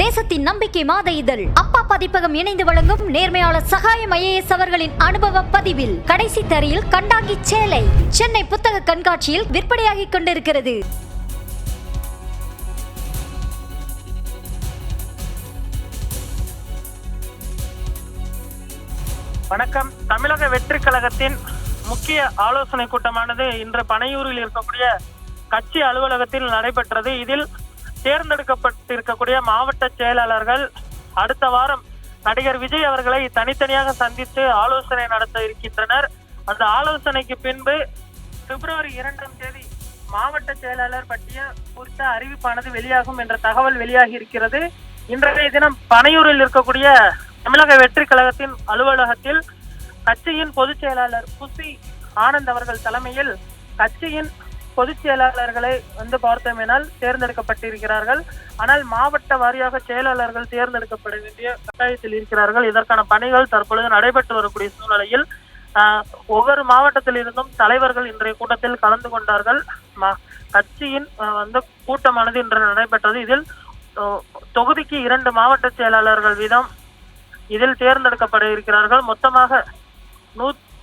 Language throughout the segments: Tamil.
தேசத்தின் நம்பிக்கை மாத இதழ் அப்பா பதிப்பகம் இணைந்து வழங்கும் நேர்மையாளர் சகாயம் IAS அவர்களின் அனுபவ பதிவில் கடைசி தரையில் கண்டாங்கி சேலை சென்னை புத்தக கண்காட்சியில் விற்பனையாகிக் கொண்டிருக்கிறது. வணக்கம். தமிழக வெற்றி கழகத்தின் முக்கிய ஆலோசனை கூட்டமானது இன்று பனையூரில் இருக்கக்கூடிய கட்சி அலுவலகத்தில் நடைபெற்றது. இதில் தேர்ந்தெடுக்கப்பட்டிருக்கக்கூடிய மாவட்ட செயலாளர்கள் அடுத்த வாரம் நடிகர் விஜய் அவர்களை தனித்தனியாக சந்தித்து ஆலோசனை நடத்த இருக்கின்றனர். அந்த ஆலோசனைக்கு பின்பு பிப்ரவரி 2ஆம் தேதி மாவட்ட செயலாளர் பட்டியல் குறித்த அறிவிப்பானது வெளியாகும் என்ற தகவல் வெளியாகி இருக்கிறது. இன்றைய தினம் பனையூரில் இருக்கக்கூடிய தமிழக வெற்றி கழகத்தின் அலுவலகத்தில் கட்சியின் பொதுச் செயலாளர் புசி ஆனந்த் அவர்கள் தலைமையில் கட்சியின் பொதுச் செயலாளர்களை பார்த்தோமேனால் தேர்ந்தெடுக்கப்பட்டிருக்கிறார்கள். ஆனால் மாவட்ட வாரியாக செயலாளர்கள் தேர்ந்தெடுக்கப்பட வேண்டிய கட்டாயத்தில் இருக்கிறார்கள். இதற்கான பணிகள் தற்பொழுது நடைபெற்று வரக்கூடிய சூழ்நிலையில் ஒவ்வொரு மாவட்டத்தில் இருந்தும் தலைவர்கள் இன்றைய கூட்டத்தில் கலந்து கொண்டார்கள். கட்சியின் கூட்டமானது இன்று நடைபெற்றது. இதில் தொகுதிக்கு 2 மாவட்ட செயலாளர்கள் வீதம் இதில் தேர்ந்தெடுக்கப்பட இருக்கிறார்கள். மொத்தமாக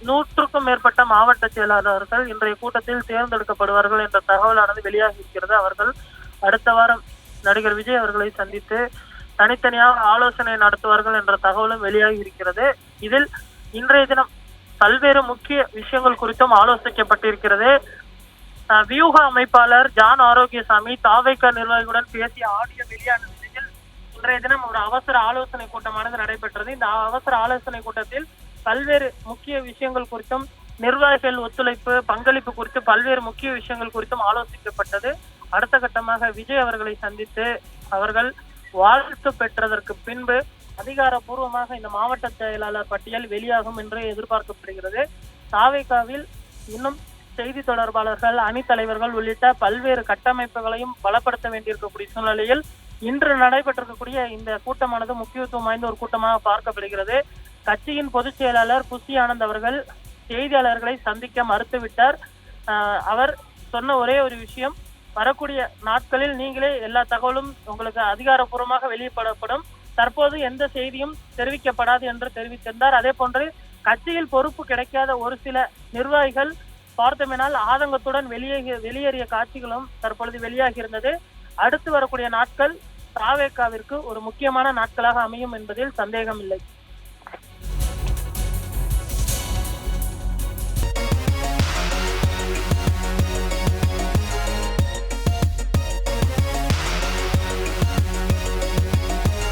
100க்கும் மேற்பட்ட மாவட்ட செயலாளர்கள் இன்றைய கூட்டத்தில் தேர்ந்தெடுக்கப்படுவார்கள் என்ற தகவலானது வெளியாகி இருக்கிறது. அவர்கள் அடுத்த வாரம் நடிகர் விஜய் அவர்களை சந்தித்து தனித்தனியாக ஆலோசனை நடத்துவார்கள் என்ற தகவலும் வெளியாகி இருக்கிறது. இதில் இன்றைய தினம் பல்வேறு முக்கிய விஷயங்கள் குறித்தும் ஆலோசிக்கப்பட்டிருக்கிறது. வியூக அமைப்பாளர் ஜான் ஆரோக்கியசாமி தாவேக நிர்வாகிகளுடன் பேசிய ஆடியோ வெளியான நிலையில் இன்றைய தினம் ஒரு அவசர ஆலோசனை கூட்டமானது நடைபெற்றது. இந்த அவசர ஆலோசனை கூட்டத்தில் பல்வேறு முக்கிய விஷயங்கள் குறித்தும் நிர்வாகிகள் ஒத்துழைப்பு பங்களிப்பு குறித்து பல்வேறு முக்கிய விஷயங்கள் குறித்தும் ஆலோசிக்கப்பட்டது. அடுத்த கட்டமாக விஜய் அவர்களை சந்தித்து அவர்கள் வாழ்த்து பெற்றதற்கு பின்பு அதிகாரப்பூர்வமாக இந்த மாவட்ட செயலாளர் பட்டியல் வெளியாகும் என்று எதிர்பார்க்கப்படுகிறது. தாவேகாவில் இன்னும் செய்தி தொடர்பாளர்கள் அணி தலைவர்கள் உள்ளிட்ட பல்வேறு கட்டமைப்புகளையும் பலப்படுத்த வேண்டியிருக்கக்கூடிய சூழ்நிலையில் இன்று நடைபெற்றிருக்கக்கூடிய இந்த கூட்டமானது முக்கியத்துவம் வாய்ந்த ஒரு கூட்டமாக பார்க்கப்படுகிறது. கட்சியின் பொதுச் செயலாளர் புசி ஆனந்த் அவர்கள் செய்தியாளர்களை சந்திக்க மறுத்துவிட்டார். அவர் சொன்ன ஒரே ஒரு விஷயம், வரக்கூடிய நாட்களில் நீங்களே எல்லா தகவலும் உங்களுக்கு அதிகாரப்பூர்வமாக வெளியிடப்படும், தற்போது எந்த செய்தியும் தெரிவிக்கப்படாது என்று தெரிவித்திருந்தார். அதே போன்று கட்சியில் பொறுப்பு கிடைக்காத ஒரு சில நிர்வாகிகள் பார்த்தோமெனால் ஆதங்கத்துடன் வெளியேறிய காட்சிகளும் தற்பொழுது வெளியாகி இருந்தது. அடுத்து வரக்கூடிய நாட்கள் தாவேகாவிற்கு ஒரு முக்கியமான நாட்களாக அமையும் என்பதில் சந்தேகம் இல்லை.